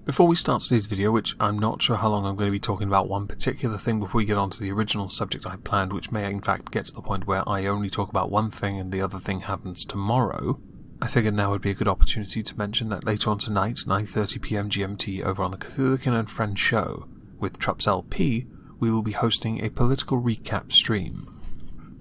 Before we start today's video, which I'm not sure how long I'm going to be talking about one particular thing before we get on to the original subject I planned, which may in fact get to the point where I only talk about one thing and the other thing happens tomorrow, I figured now would be a good opportunity to mention that later on tonight, 9:30 PM GMT, over on the Cthulhu-Kin and Friends show, with TrupsLP, we will be hosting a political recap stream.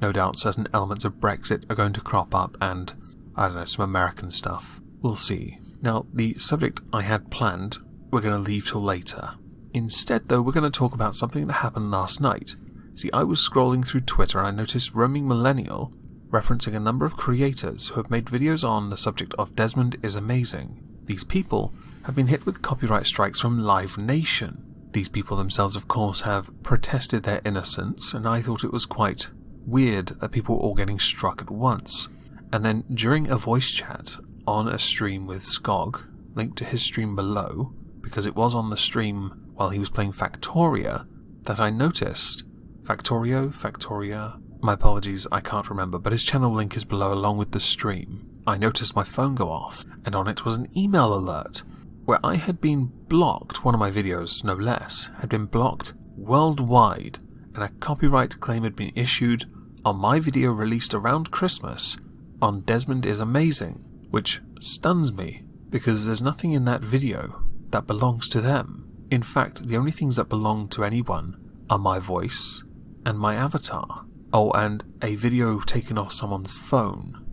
No doubt certain elements of Brexit are going to crop up and, I don't know, some American stuff. We'll see. Now, the subject I had planned we're going to leave till later. Instead, though, we're going to talk about something that happened last night. See, I was scrolling through Twitter and I noticed Roaming Millennial referencing a number of creators who have made videos on the subject of Desmond is amazing. These people have been hit with copyright strikes from Live Nation. These people themselves, of course, have protested their innocence, and I thought it was quite weird that people were all getting struck at once. And then, during a voice chat on a stream with Skog, linked to his stream below, because it was on the stream while he was playing Factoria, that I noticed Factoria, my apologies, I can't remember, but his channel link is below along with the stream. I noticed my phone go off, and on it was an email alert, where I had been blocked, one of my videos, no less, had been blocked worldwide, and a copyright claim had been issued on my video released around Christmas on Desmond is Amazing, which stuns me, because there's nothing in that video that belongs to them. In fact, the only things that belong to anyone are my voice and my avatar. Oh, and a video taken off someone's phone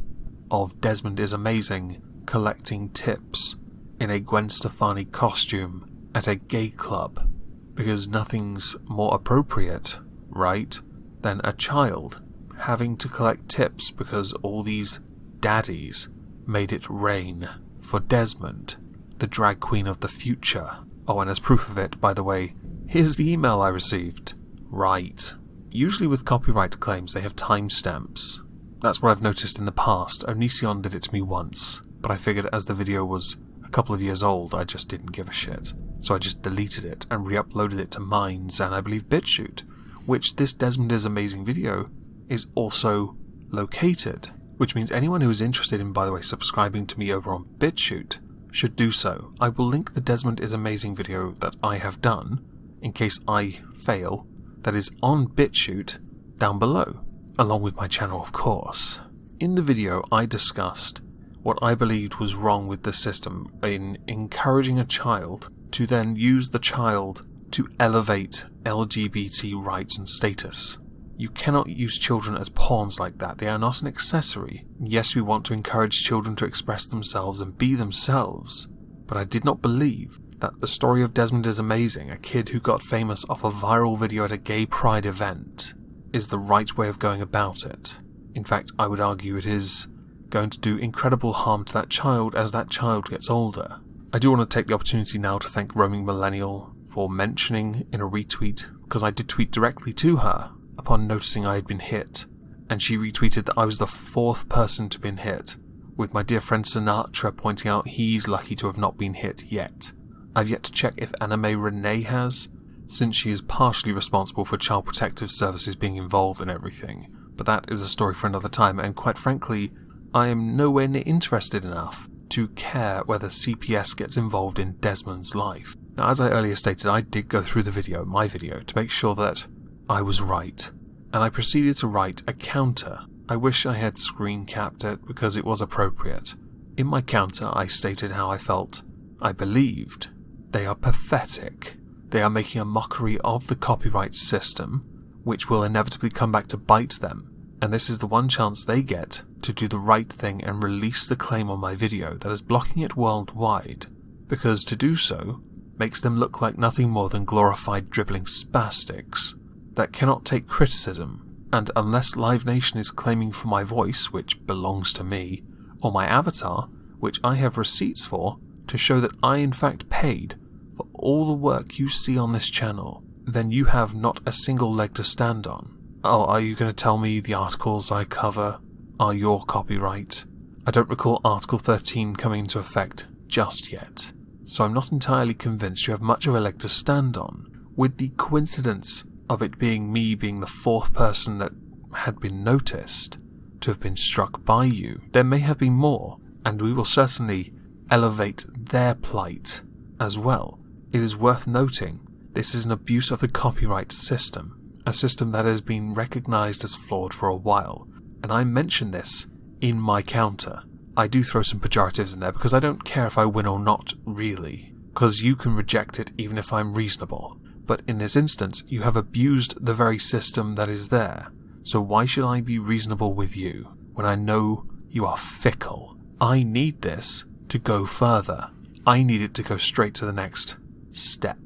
of Desmond is Amazing collecting tips in a Gwen Stefani costume at a gay club, because nothing's more appropriate, right, than a child having to collect tips because all these daddies made it rain for Desmond, the drag queen of the future. Oh, and as proof of it, by the way, here's the email I received. Right. Usually with copyright claims they have timestamps. That's what I've noticed in the past. Onision did it to me once, but I figured as the video was a couple of years old, I just didn't give a shit. So I just deleted it and re-uploaded it to Minds and I believe BitChute, which this Desmond is Amazing video is also located, which means anyone who is interested in, by the way, subscribing to me over on BitChute should do so. I will link the Desmond is Amazing video that I have done, in case I fail, that is on BitChute, down below, along with my channel of course. In the video I discussed what I believed was wrong with the system in encouraging a child to then use the child to elevate LGBT rights and status. You cannot use children as pawns like that. They are not an accessory. Yes, we want to encourage children to express themselves and be themselves, but I did not believe that the story of Desmond is Amazing, a kid who got famous off a viral video at a gay pride event, is the right way of going about it. In fact, I would argue it is going to do incredible harm to that child as that child gets older. I do want to take the opportunity now to thank Roaming Millennial for mentioning in a retweet, because I did tweet directly to her upon noticing I had been hit, and she retweeted that I was the 4th person to have been hit, with my dear friend Sinatra pointing out he's lucky to have not been hit yet. I've yet to check if Anime Renee has, since she is partially responsible for Child Protective Services being involved in everything, but that is a story for another time, and quite frankly, I am nowhere near interested enough to care whether CPS gets involved in Desmond's life. Now, as I earlier stated, I did go through the video, my video, to make sure that I was right, and I proceeded to write a counter. I wish I had screen capped it because it was appropriate. In my counter I stated how I felt, I believed, they are pathetic. They are making a mockery of the copyright system, which will inevitably come back to bite them, and this is the one chance they get to do the right thing and release the claim on my video that is blocking it worldwide, because to do so makes them look like nothing more than glorified dribbling spastics that cannot take criticism, and unless Live Nation is claiming for my voice, which belongs to me, or my avatar, which I have receipts for, to show that I in fact paid for all the work you see on this channel, then you have not a single leg to stand on. Oh, are you going to tell me the articles I cover are your copyright? I don't recall Article 13 coming into effect just yet, so I'm not entirely convinced you have much of a leg to stand on, with the coincidence of it being me being the 4th person that had been noticed to have been struck by you. There may have been more, and we will certainly elevate their plight as well. It is worth noting, this is an abuse of the copyright system, a system that has been recognised as flawed for a while, and I mention this in my counter. I do throw some pejoratives in there because I don't care if I win or not, really, because you can reject it even if I'm reasonable. But in this instance, you have abused the very system that is there, so why should I be reasonable with you when I know you are fickle? I need this to go further. I need it to go straight to the next step.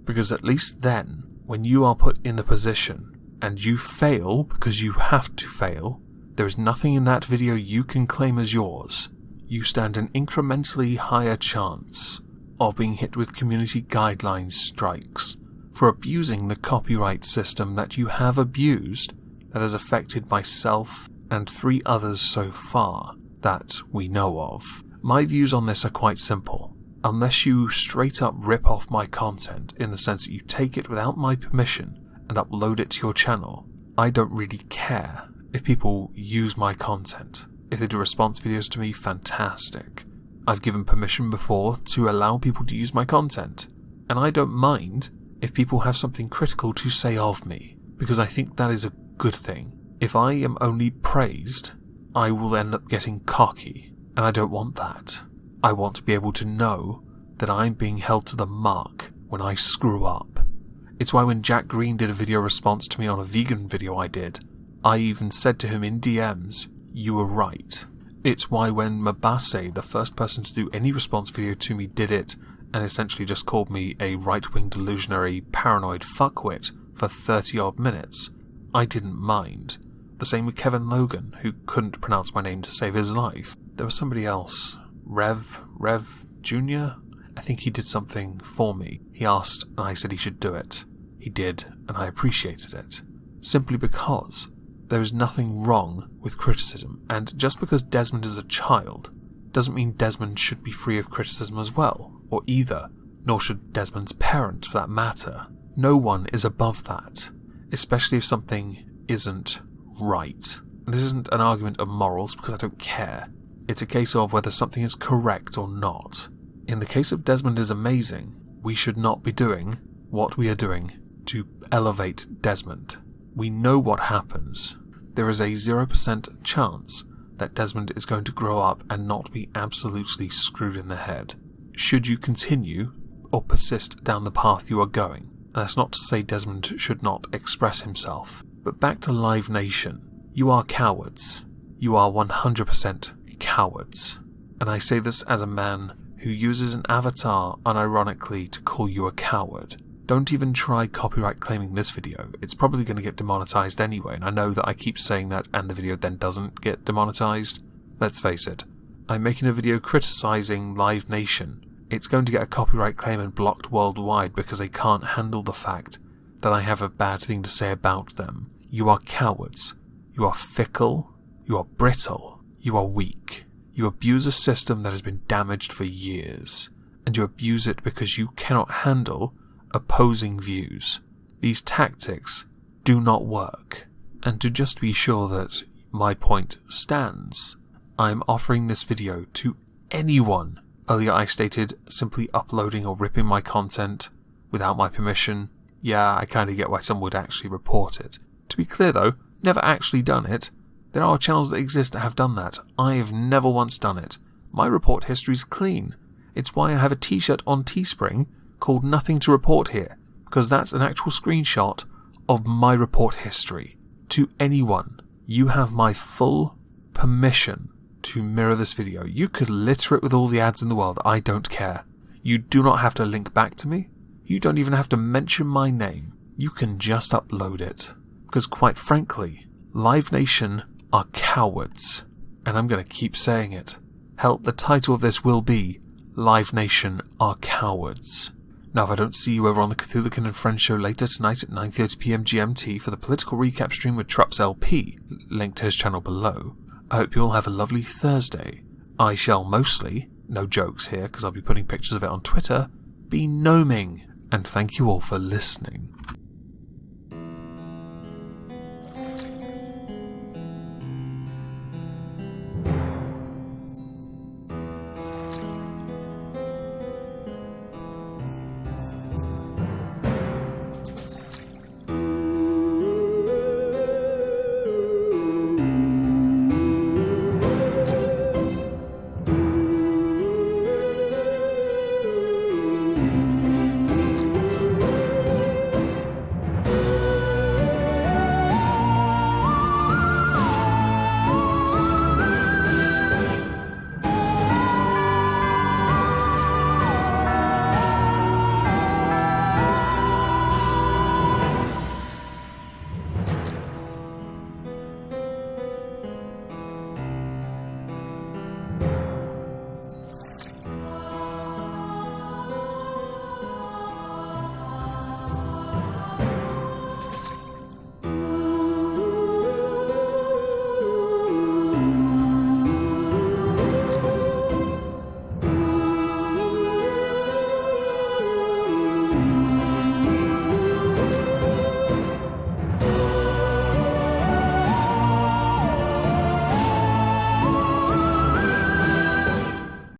Because at least then, when you are put in the position, and you fail because you have to fail, there is nothing in that video you can claim as yours. You stand an incrementally higher chance of being hit with community guidelines strikes for abusing the copyright system that you have abused, that has affected myself and 3 others so far that we know of. My views on this are quite simple. Unless you straight up rip off my content in the sense that you take it without my permission and upload it to your channel, I don't really care if people use my content. If they do response videos to me, fantastic. I've given permission before to allow people to use my content, and I don't mind if people have something critical to say of me, because I think that is a good thing. If I am only praised, I will end up getting cocky, and I don't want that. I want to be able to know that I'm being held to the mark when I screw up. It's why when Jack Green did a video response to me on a vegan video I did, I even said to him in DMs, "You were right." It's why when Mabase, the first person to do any response video to me, did it and essentially just called me a right-wing delusionary paranoid fuckwit for 30 odd minutes, I didn't mind. The same with Kevin Logan, who couldn't pronounce my name to save his life. There was somebody else, Rev Jr.? I think he did something for me. He asked and I said he should do it. He did, and I appreciated it. Simply because there is nothing wrong with criticism, and just because Desmond is a child doesn't mean Desmond should be free of criticism as well, or either, nor should Desmond's parents for that matter. No one is above that, especially if something isn't right. And this isn't an argument of morals because I don't care. It's a case of whether something is correct or not. In the case of Desmond is amazing, we should not be doing what we are doing to elevate Desmond. We know what happens. There is a 0% chance that Desmond is going to grow up and not be absolutely screwed in the head. Should you continue or persist down the path you are going? And that's not to say Desmond should not express himself. But back to Live Nation. You are cowards. You are 100% cowards. And I say this as a man who uses an avatar unironically to call you a coward. Don't even try copyright claiming this video. It's probably going to get demonetized anyway, and I know that I keep saying that and the video then doesn't get demonetized. Let's face it, I'm making a video criticizing Live Nation. It's going to get a copyright claim and blocked worldwide because they can't handle the fact that I have a bad thing to say about them. You are cowards. You are fickle. You are brittle. You are weak. You abuse a system that has been damaged for years, and you abuse it because you cannot handle opposing views. These tactics do not work. And to just be sure that my point stands, I am offering this video to anyone. Earlier I stated simply uploading or ripping my content without my permission. Yeah, I kinda get why someone would actually report it. To be clear though, never actually done it. There are channels that exist that have done that. I have never once done it. My report history is clean. It's why I have a t-shirt on Teespring called Nothing to Report Here, because that's an actual screenshot of my report history. To anyone, you have my full permission to mirror this video. You could litter it with all the ads in the world, I don't care. You do not have to link back to me. You don't even have to mention my name. You can just upload it. Because quite frankly, Live Nation are cowards. And I'm going to keep saying it. Hell, the title of this will be Live Nation are cowards. Now, if I don't see you over on the Cthulhu-Kin and Friends show later tonight at 9:30 PM GMT for the political recap stream with TrupsLP, linked to his channel below, I hope you all have a lovely Thursday. I shall mostly, no jokes here because I'll be putting pictures of it on Twitter, be gnoming, and thank you all for listening. you.